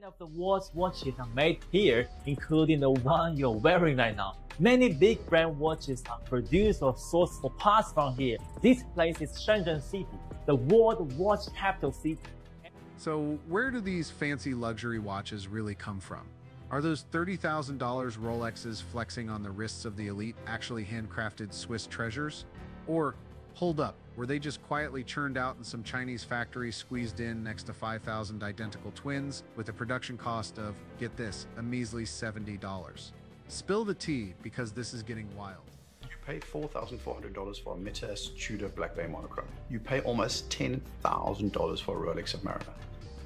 of the world's watches are made here, including the one you're wearing right now. Many big brand watches are produced or sourced for parts from here. This place is Shenzhen City, the world watch capital city. So where do these fancy luxury watches really come from? Are those $30,000 Rolexes flexing on the wrists of the elite actually handcrafted Swiss treasures? Or, hold up, were they just quietly churned out in some Chinese factory squeezed in next to 5,000 identical twins with a production cost of, get this, a measly $70? Spill the tea, because this is getting wild. You pay $4,400 for a Mites Tudor Black Bay monochrome. You pay almost $10,000 for a Rolex Submariner.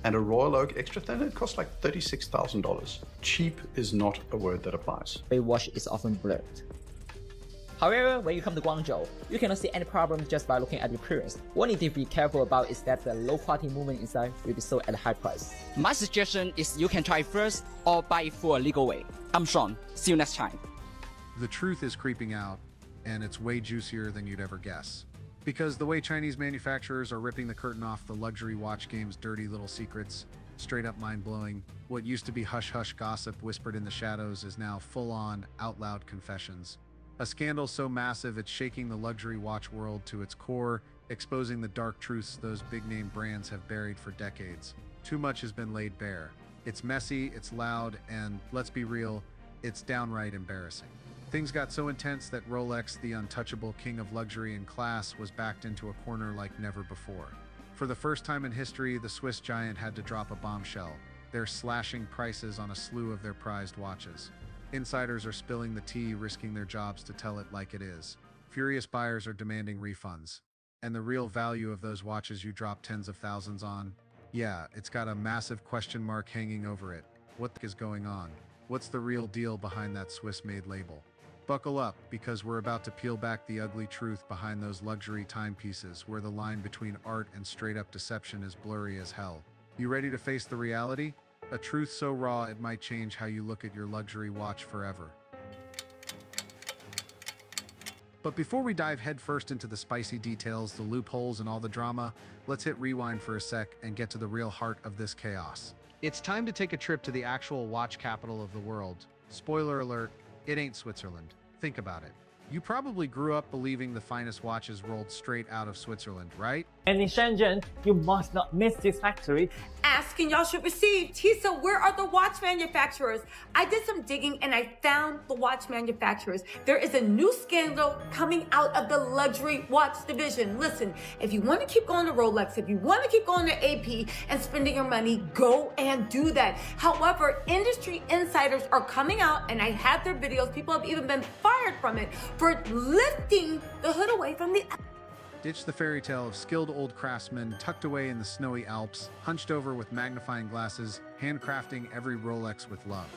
And a Royal Oak extra thin, it costs like $36,000. Cheap is not a word that applies. The watch is often blurred. However, when you come to Guangzhou, you cannot see any problem just by looking at the appearance. What you need to be careful about is that the low quality movement inside will be sold at a high price. My suggestion is you can try it first or buy it for a legal way. I'm Sean. See you next time. The truth is creeping out, and it's way juicier than you'd ever guess. Because the way Chinese manufacturers are ripping the curtain off the luxury watch game's dirty little secrets, straight up mind-blowing, what used to be hush-hush gossip whispered in the shadows is now full-on, out-loud confessions. A scandal so massive it's shaking the luxury watch world to its core, exposing the dark truths those big-name brands have buried for decades. Too much has been laid bare. It's messy, it's loud, and, let's be real, it's downright embarrassing. Things got so intense that Rolex, the untouchable king of luxury and class, was backed into a corner like never before. For the first time in history, the Swiss giant had to drop a bombshell. They're slashing prices on a slew of their prized watches. Insiders are spilling the tea, risking their jobs to tell it like it is. Furious buyers are demanding refunds. And the real value of those watches you drop tens of thousands on? Yeah, it's got a massive question mark hanging over it. What the heck is going on? What's the real deal behind that Swiss-made label? Buckle up, because we're about to peel back the ugly truth behind those luxury timepieces where the line between art and straight-up deception is blurry as hell. You ready to face the reality? A truth so raw it might change how you look at your luxury watch forever. But before we dive headfirst into the spicy details, the loopholes, and all the drama, let's hit rewind for a sec and get to the real heart of this chaos. It's time to take a trip to the actual watch capital of the world. Spoiler alert, it ain't Switzerland. Think about it. You probably grew up believing the finest watches rolled straight out of Switzerland, right? And in Shenzhen, you must not miss this factory. Asking y'all should receive. Tisa, where are the watch manufacturers? I did some digging and I found the watch manufacturers. There is a new scandal coming out of the luxury watch division. Listen, if you want to keep going to Rolex, if you want to keep going to AP and spending your money, go and do that. However, industry insiders are coming out, and I have their videos. People have even been fired from it for lifting the hood away from the... Ditch the fairy tale of skilled old craftsmen tucked away in the snowy Alps, hunched over with magnifying glasses, handcrafting every Rolex with love.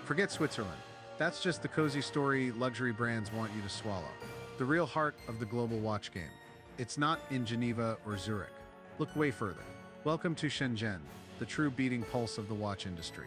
Forget Switzerland. That's just the cozy story luxury brands want you to swallow. The real heart of the global watch game. It's not in Geneva or Zurich. Look way further. Welcome to Shenzhen, the true beating pulse of the watch industry.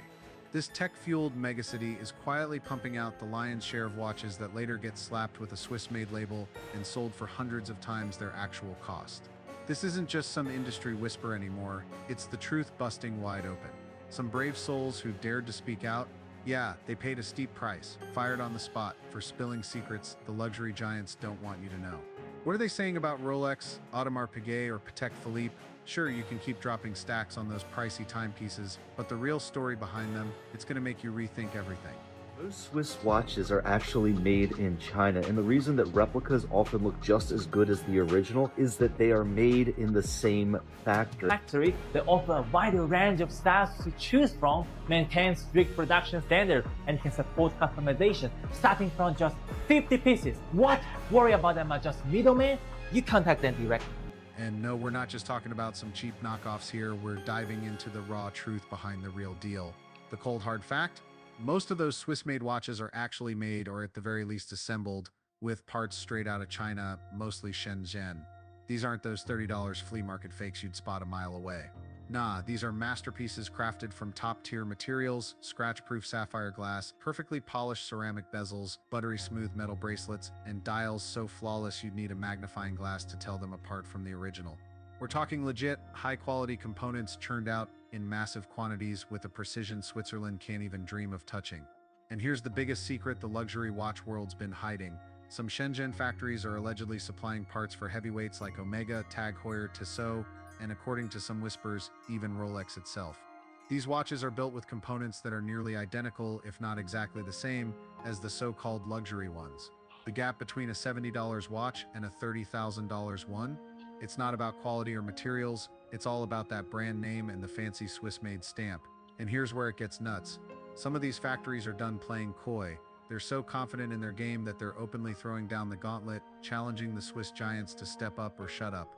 This tech-fueled megacity is quietly pumping out the lion's share of watches that later get slapped with a Swiss-made label and sold for hundreds of times their actual cost. This isn't just some industry whisper anymore, it's the truth busting wide open. Some brave souls who dared to speak out, yeah, they paid a steep price, fired on the spot, for spilling secrets the luxury giants don't want you to know. What are they saying about Rolex, Audemars Piguet, or Patek Philippe? Sure, you can keep dropping stacks on those pricey timepieces, but the real story behind them, it's going to make you rethink everything. Most Swiss watches are actually made in China, and the reason that replicas often look just as good as the original is that they are made in the same factory. They offer a wider range of styles to choose from, maintain strict production standards, and can support customization, starting from just 50 pieces. What? Worry about them are just middlemen? You contact them directly. And no, we're not just talking about some cheap knockoffs here, we're diving into the raw truth behind the real deal. The cold hard fact? Most of those Swiss-made watches are actually made, or at the very least assembled, with parts straight out of China, mostly Shenzhen. These aren't those $30 flea market fakes you'd spot a mile away. Nah, these are masterpieces crafted from top-tier materials, scratch-proof sapphire glass, perfectly polished ceramic bezels, buttery smooth metal bracelets, and dials so flawless you'd need a magnifying glass to tell them apart from the original. We're talking legit, high-quality components churned out in massive quantities with a precision Switzerland can't even dream of touching. And here's the biggest secret the luxury watch world's been hiding. Some Shenzhen factories are allegedly supplying parts for heavyweights like Omega, Tag Heuer, Tissot, and according to some whispers, even Rolex itself. These watches are built with components that are nearly identical, if not exactly the same, as the so-called luxury ones. The gap between a $70 watch and a $30,000 one? It's not about quality or materials, it's all about that brand name and the fancy Swiss-made stamp. And here's where it gets nuts. Some of these factories are done playing coy. They're so confident in their game that they're openly throwing down the gauntlet, challenging the Swiss giants to step up or shut up.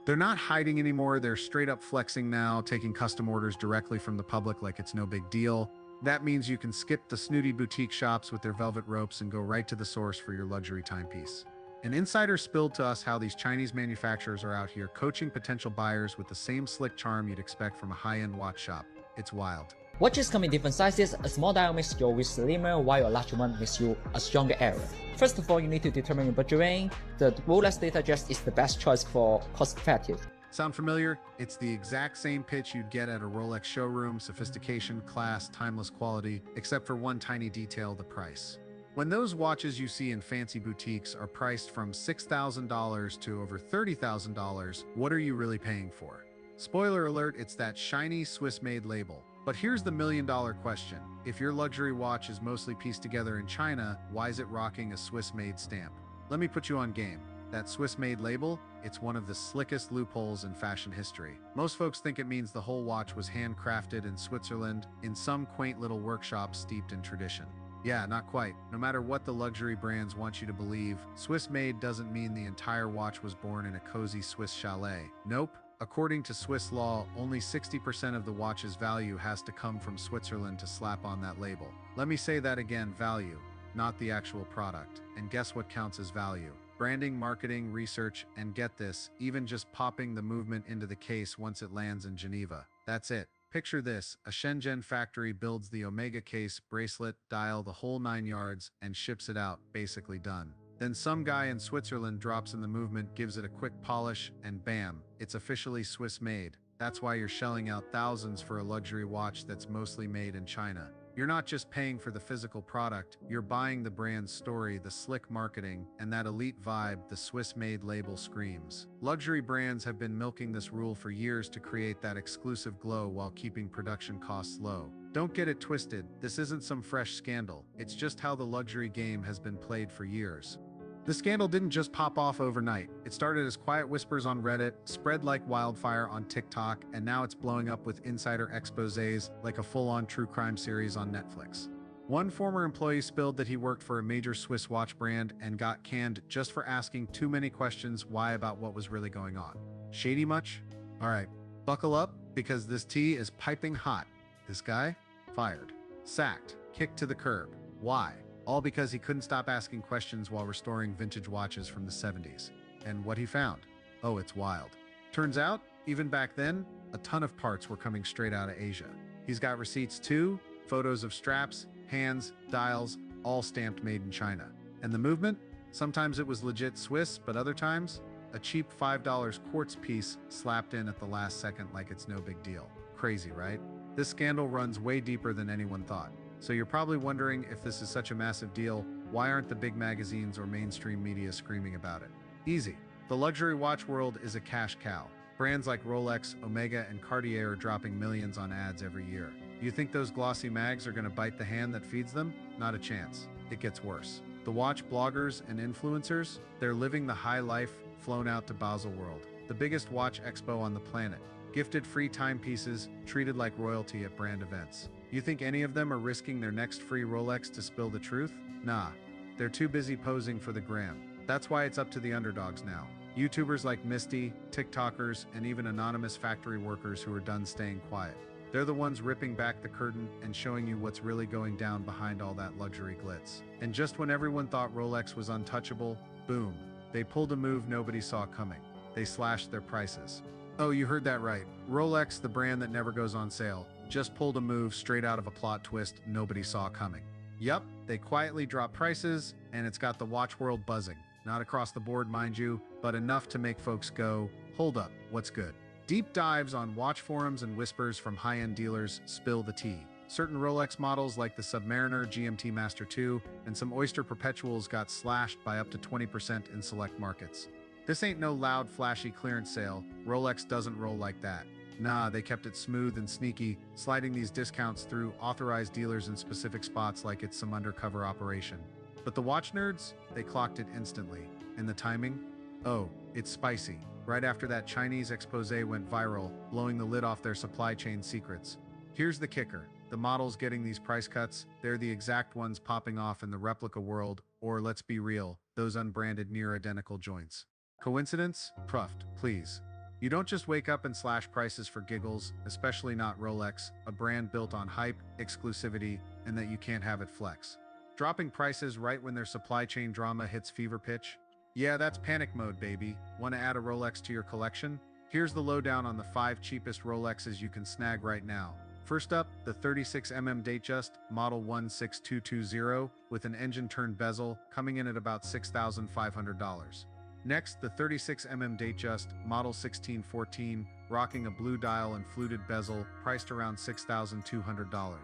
They're not hiding anymore, they're straight up flexing now, taking custom orders directly from the public like it's no big deal. That means you can skip the snooty boutique shops with their velvet ropes and go right to the source for your luxury timepiece. An insider spilled to us how these Chinese manufacturers are out here coaching potential buyers with the same slick charm you'd expect from a high-end watch shop. It's wild. Watches come in different sizes. A small dial makes your wrist slimmer, while a large one makes you a stronger arrow. First of all, you need to determine your budget range. The Rolex Data Dress is the best choice for cost-effective. Sound familiar? It's the exact same pitch you'd get at a Rolex showroom: sophistication, class, timeless quality, except for one tiny detail: the price. When those watches you see in fancy boutiques are priced from $6,000 to over $30,000, what are you really paying for? Spoiler alert, it's that shiny Swiss-made label. But here's the million-dollar question. If your luxury watch is mostly pieced together in China, why is it rocking a Swiss-made stamp? Let me put you on game. That Swiss-made label, it's one of the slickest loopholes in fashion history. Most folks think it means the whole watch was handcrafted in Switzerland in some quaint little workshop steeped in tradition. Yeah, not quite. No matter what the luxury brands want you to believe, Swiss-made doesn't mean the entire watch was born in a cozy Swiss chalet. Nope. According to Swiss law, only 60% of the watch's value has to come from Switzerland to slap on that label. Let me say that again: value, not the actual product. And guess what counts as value? Branding, marketing, research, and get this, even just popping the movement into the case once it lands in Geneva. That's it. Picture this: a Shenzhen factory builds the Omega case, bracelet, dial, the whole 9 yards, and ships it out, basically done. Then some guy in Switzerland drops in the movement, gives it a quick polish, and bam, it's officially Swiss-made. That's why you're shelling out thousands for a luxury watch that's mostly made in China. You're not just paying for the physical product, you're buying the brand's story, the slick marketing, and that elite vibe the Swiss-made label screams. Luxury brands have been milking this rule for years to create that exclusive glow while keeping production costs low. Don't get it twisted, this isn't some fresh scandal, it's just how the luxury game has been played for years. The scandal didn't just pop off overnight. It started as quiet whispers on Reddit, spread like wildfire on TikTok, and now it's blowing up with insider exposés like a full-on true crime series on Netflix. One former employee spilled that he worked for a major Swiss watch brand and got canned just for asking too many questions why about what was really going on. Shady much? Alright, buckle up, because this tea is piping hot. This guy? Fired. Sacked. Kicked to the curb. Why? All because he couldn't stop asking questions while restoring vintage watches from the 70s. And what he found? Oh, it's wild. Turns out, even back then, a ton of parts were coming straight out of Asia. He's got receipts too, photos of straps, hands, dials, all stamped made in China. And the movement? Sometimes it was legit Swiss, but other times, a cheap $5 quartz piece slapped in at the last second like it's no big deal. Crazy, right? This scandal runs way deeper than anyone thought. So you're probably wondering, if this is such a massive deal, why aren't the big magazines or mainstream media screaming about it? Easy. The luxury watch world is a cash cow. Brands like Rolex, Omega, and Cartier are dropping millions on ads every year. You think those glossy mags are going to bite the hand that feeds them? Not a chance. It gets worse. The watch bloggers and influencers, they're living the high life, flown out to Basel World, the biggest watch expo on the planet. Gifted free timepieces, treated like royalty at brand events. You think any of them are risking their next free Rolex to spill the truth? Nah, they're too busy posing for the gram. That's why it's up to the underdogs now. YouTubers like Misty, TikTokers, and even anonymous factory workers who are done staying quiet. They're the ones ripping back the curtain and showing you what's really going down behind all that luxury glitz. And just when everyone thought Rolex was untouchable, boom, they pulled a move nobody saw coming. They slashed their prices. Oh, you heard that right. Rolex, the brand that never goes on sale, just pulled a move straight out of a plot twist nobody saw coming. Yup, they quietly dropped prices, and it's got the watch world buzzing. Not across the board, mind you, but enough to make folks go, hold up, what's good? Deep dives on watch forums and whispers from high-end dealers spill the tea. Certain Rolex models like the Submariner GMT Master 2 and some Oyster Perpetuals got slashed by up to 20% in select markets. This ain't no loud, flashy clearance sale. Rolex doesn't roll like that. Nah, they kept it smooth and sneaky, sliding these discounts through authorized dealers in specific spots like it's some undercover operation. But the watch nerds, they clocked it instantly. And the timing? Oh, it's spicy. Right after that Chinese expose went viral, blowing the lid off their supply chain secrets. Here's the kicker. The models getting these price cuts, they're the exact ones popping off in the replica world, or let's be real, those unbranded near-identical joints. Coincidence? Pruft, please. You don't just wake up and slash prices for giggles, especially not Rolex, a brand built on hype, exclusivity, and that you can't have it flex. Dropping prices right when their supply chain drama hits fever pitch? Yeah, that's panic mode, baby. Want to add a Rolex to your collection? Here's the lowdown on the 5 cheapest Rolexes you can snag right now. First up, the 36mm Datejust Model 16220 with an engine-turned bezel, coming in at about $6,500. Next, the 36mm Datejust Model 1614, rocking a blue dial and fluted bezel, priced around $6,200.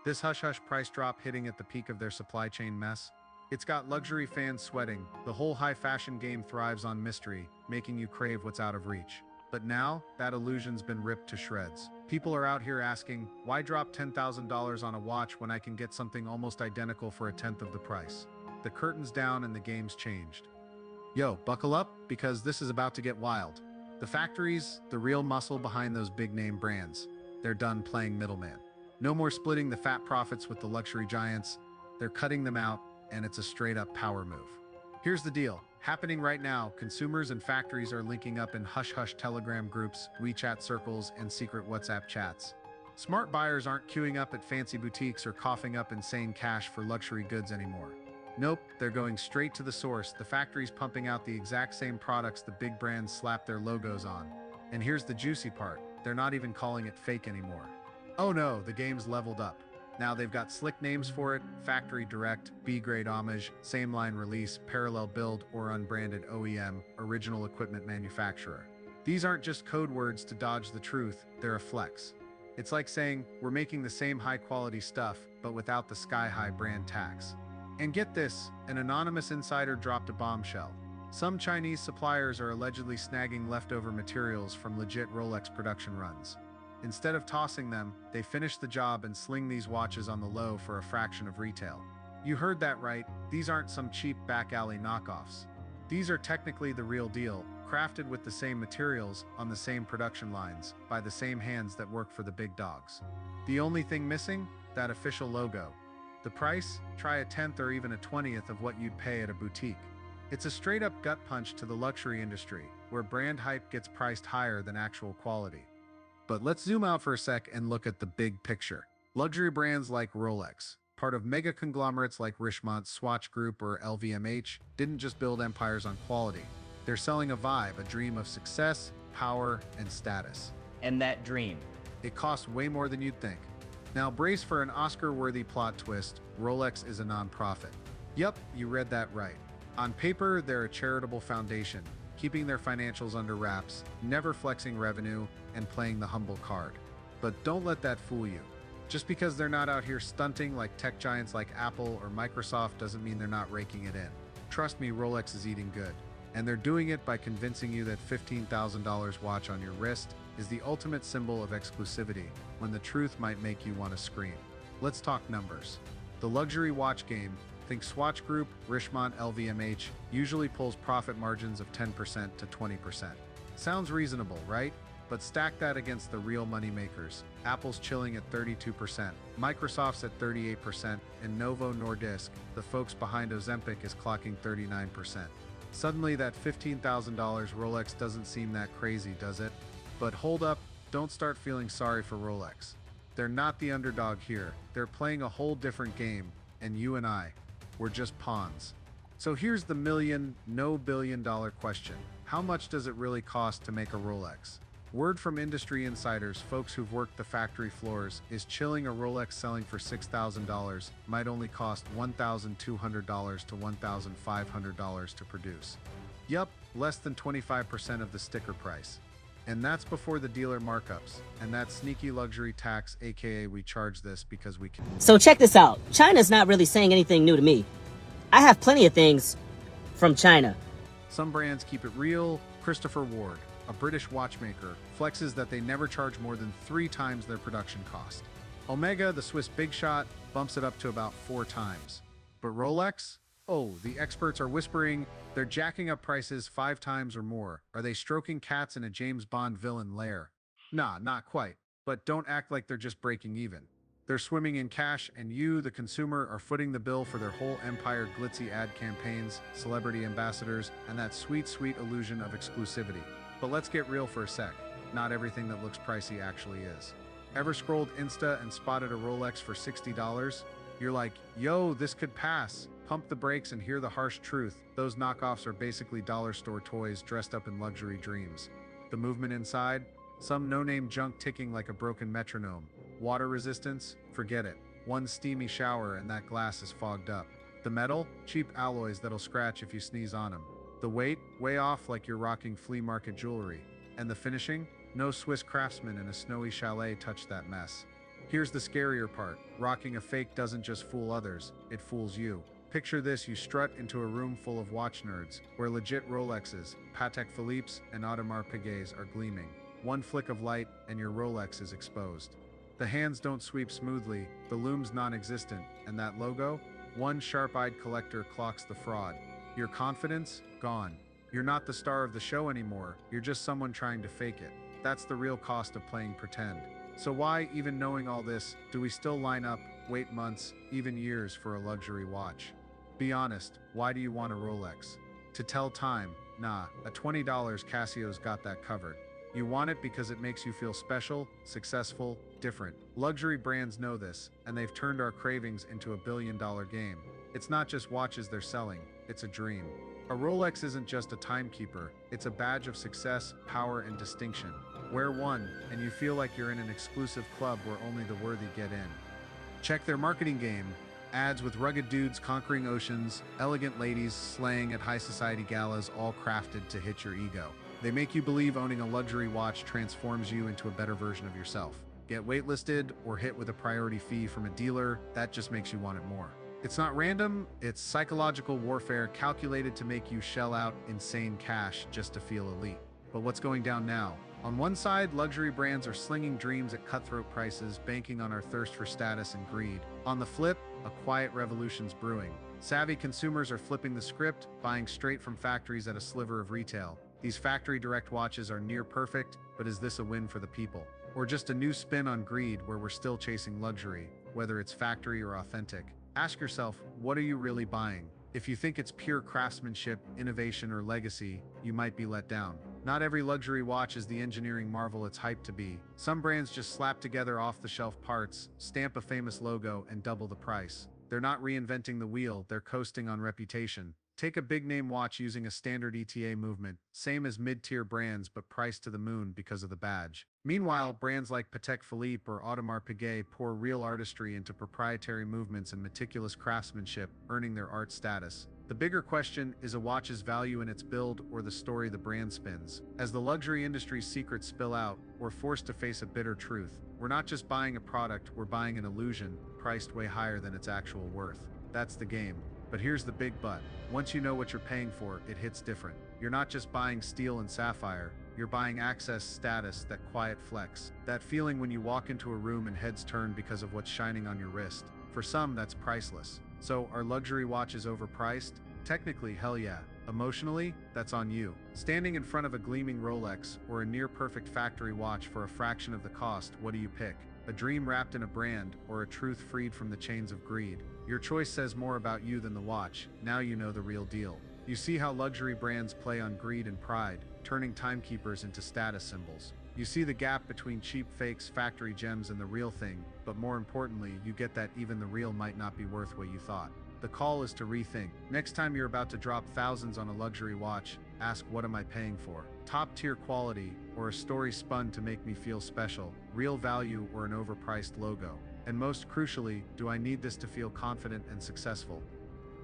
This hush-hush price drop hitting at the peak of their supply chain mess. It's got luxury fans sweating. The whole high-fashion game thrives on mystery, making you crave what's out of reach. But now, that illusion's been ripped to shreds. People are out here asking, why drop $10,000 on a watch when I can get something almost identical for a tenth of the price? The curtain's down and the game's changed. Yo, buckle up, because this is about to get wild. The factories, the real muscle behind those big-name brands, they're done playing middleman. No more splitting the fat profits with the luxury giants. They're cutting them out, and it's a straight-up power move. Here's the deal. Happening right now, consumers and factories are linking up in hush-hush Telegram groups, WeChat circles, and secret WhatsApp chats. Smart buyers aren't queuing up at fancy boutiques or coughing up insane cash for luxury goods anymore. Nope, they're going straight to the source. The factory's pumping out the exact same products the big brands slap their logos on. And here's the juicy part. They're not even calling it fake anymore. Oh no, the game's leveled up. Now they've got slick names for it: factory direct, B-grade homage, same line release, parallel build, or unbranded OEM, original equipment manufacturer. These aren't just code words to dodge the truth, they're a flex. It's like saying, we're making the same high-quality stuff, but without the sky-high brand tax. And get this, an anonymous insider dropped a bombshell. Some Chinese suppliers are allegedly snagging leftover materials from legit Rolex production runs. Instead of tossing them, they finish the job and sling these watches on the low for a fraction of retail. You heard that right, these aren't some cheap back-alley knockoffs. These are technically the real deal, crafted with the same materials, on the same production lines, by the same hands that work for the big dogs. The only thing missing? That official logo. The price? Try a tenth or even a 20th of what you'd pay at a boutique. It's a straight-up gut punch to the luxury industry, where brand hype gets priced higher than actual quality. But let's zoom out for a sec and look at the big picture. Luxury brands like Rolex, part of mega conglomerates like Richemont, Swatch Group, or LVMH, didn't just build empires on quality. They're selling a vibe, a dream of success, power, and status. And that dream? It costs way more than you'd think. Now brace for an Oscar-worthy plot twist: Rolex is a non-profit. Yup, you read that right. On paper, they're a charitable foundation, keeping their financials under wraps, never flexing revenue, and playing the humble card. But don't let that fool you. Just because they're not out here stunting like tech giants like Apple or Microsoft doesn't mean they're not raking it in. Trust me, Rolex is eating good. And they're doing it by convincing you that $15,000 watch on your wrist is the ultimate symbol of exclusivity, when the truth might make you want to scream. Let's talk numbers. The luxury watch game, think Swatch Group, Richemont, LVMH, usually pulls profit margins of 10% to 20%. Sounds reasonable, right? But stack that against the real money makers. Apple's chilling at 32%, Microsoft's at 38%, and Novo Nordisk, the folks behind Ozempic, is clocking 39%. Suddenly that $15,000 Rolex doesn't seem that crazy, does it? But hold up, don't start feeling sorry for Rolex. They're not the underdog here. They're playing a whole different game, and you and I, we're just pawns. So here's the no billion-dollar question. How much does it really cost to make a Rolex? Word from industry insiders, folks who've worked the factory floors, is chilling a Rolex selling for $6,000 might only cost $1,200 to $1,500 to produce. Yup, less than 25% of the sticker price. And that's before the dealer markups and that sneaky luxury tax, aka we charge this because we can. So check this out. China's not really saying anything new to me. I have plenty of things from China. Some brands keep it real. Christopher Ward, a British watchmaker, flexes that they never charge more than 3 times their production cost. Omega, the Swiss big shot, bumps it up to about 4 times. But Rolex? Oh, the experts are whispering they're jacking up prices 5 times or more. Are they stroking cats in a James Bond villain lair? Nah, not quite. But don't act like they're just breaking even. They're swimming in cash, and you, the consumer, are footing the bill for their whole empire glitzy ad campaigns, celebrity ambassadors, and that sweet, sweet illusion of exclusivity. But let's get real for a sec. Not everything that looks pricey actually is. Ever scrolled Insta and spotted a Rolex for $60? You're like, yo, this could pass. Pump the brakes and hear the harsh truth. Those knockoffs are basically dollar store toys dressed up in luxury dreams. The movement inside? Some no-name junk ticking like a broken metronome. Water resistance? Forget it. One steamy shower and that glass is fogged up. The metal? Cheap alloys that'll scratch if you sneeze on them. The weight? Way off like you're rocking flea market jewelry. And the finishing? No Swiss craftsman in a snowy chalet touched that mess. Here's the scarier part. Rocking a fake doesn't just fool others, it fools you. Picture this, you strut into a room full of watch nerds, where legit Rolexes, Patek Philippe's, and Audemars Piguets are gleaming. One flick of light, and your Rolex is exposed. The hands don't sweep smoothly, the lume's non-existent, and that logo? One sharp-eyed collector clocks the fraud. Your confidence? Gone. You're not the star of the show anymore, you're just someone trying to fake it. That's the real cost of playing pretend. So why, even knowing all this, do we still line up, wait months, even years for a luxury watch? Be honest, why do you want a Rolex? To tell time? Nah, at $20 Casio's got that covered. You want it because it makes you feel special, successful, different. Luxury brands know this, and they've turned our cravings into a billion-dollar game. It's not just watches they're selling, it's a dream. A Rolex isn't just a timekeeper, it's a badge of success, power, and distinction. Wear one, and you feel like you're in an exclusive club where only the worthy get in. Check their marketing game. Ads with rugged dudes conquering oceans, elegant ladies slaying at high society galas, all crafted to hit your ego. They make you believe owning a luxury watch transforms you into a better version of yourself. Get waitlisted or hit with a priority fee from a dealer, that just makes you want it more. It's not random, it's psychological warfare calculated to make you shell out insane cash just to feel elite. But what's going down now? On one side, luxury brands are slinging dreams at cutthroat prices, banking on our thirst for status and greed. On the flip, a quiet revolution's brewing. Savvy consumers are flipping the script, buying straight from factories at a sliver of retail. These factory direct watches are near perfect, but is this a win for the people? Or just a new spin on greed where we're still chasing luxury, whether it's factory or authentic? Ask yourself, what are you really buying? If you think it's pure craftsmanship, innovation, or legacy, you might be let down. Not every luxury watch is the engineering marvel it's hyped to be. Some brands just slap together off-the-shelf parts, stamp a famous logo, and double the price. They're not reinventing the wheel, they're coasting on reputation. Take a big-name watch using a standard ETA movement, same as mid-tier brands but priced to the moon because of the badge. Meanwhile, brands like Patek Philippe or Audemars Piguet pour real artistry into proprietary movements and meticulous craftsmanship, earning their art status. The bigger question is a watch's value in its build or the story the brand spins. As the luxury industry's secrets spill out, we're forced to face a bitter truth. We're not just buying a product, we're buying an illusion, priced way higher than its actual worth. That's the game. But here's the big but. Once you know what you're paying for, it hits different. You're not just buying steel and sapphire, you're buying access, status, that quiet flex. That feeling when you walk into a room and heads turn because of what's shining on your wrist. For some, that's priceless. So, are luxury watches overpriced? Technically, hell yeah. Emotionally, that's on you. Standing in front of a gleaming Rolex or a near-perfect factory watch for a fraction of the cost, what do you pick? A dream wrapped in a brand, or a truth freed from the chains of greed? Your choice says more about you than the watch. Now you know the real deal. You see how luxury brands play on greed and pride, turning timekeepers into status symbols. You see the gap between cheap fakes, factory gems, and the real thing, but more importantly, you get that even the real might not be worth what you thought. The call is to rethink. Next time you're about to drop thousands on a luxury watch, ask, what am I paying for? Top tier quality, or a story spun to make me feel special? Real value, or an overpriced logo? And most crucially, do I need this to feel confident and successful?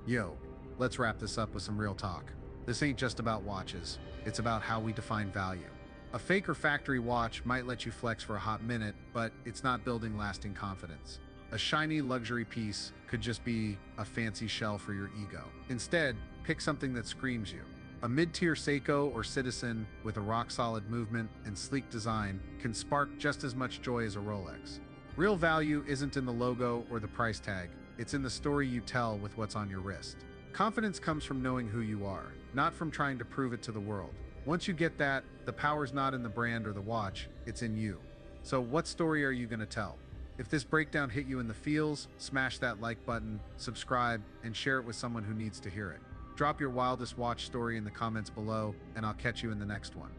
Yo, let's wrap this up with some real talk. This ain't just about watches, it's about how we define value. A fake or factory watch might let you flex for a hot minute, but it's not building lasting confidence. A shiny luxury piece could just be a fancy shell for your ego. Instead, pick something that screams you. A mid-tier Seiko or Citizen with a rock-solid movement and sleek design can spark just as much joy as a Rolex. Real value isn't in the logo or the price tag, it's in the story you tell with what's on your wrist. Confidence comes from knowing who you are, not from trying to prove it to the world. Once you get that, the power's not in the brand or the watch, it's in you. So what story are you going to tell? If this breakdown hit you in the feels, smash that like button, subscribe, and share it with someone who needs to hear it. Drop your wildest watch story in the comments below, and I'll catch you in the next one.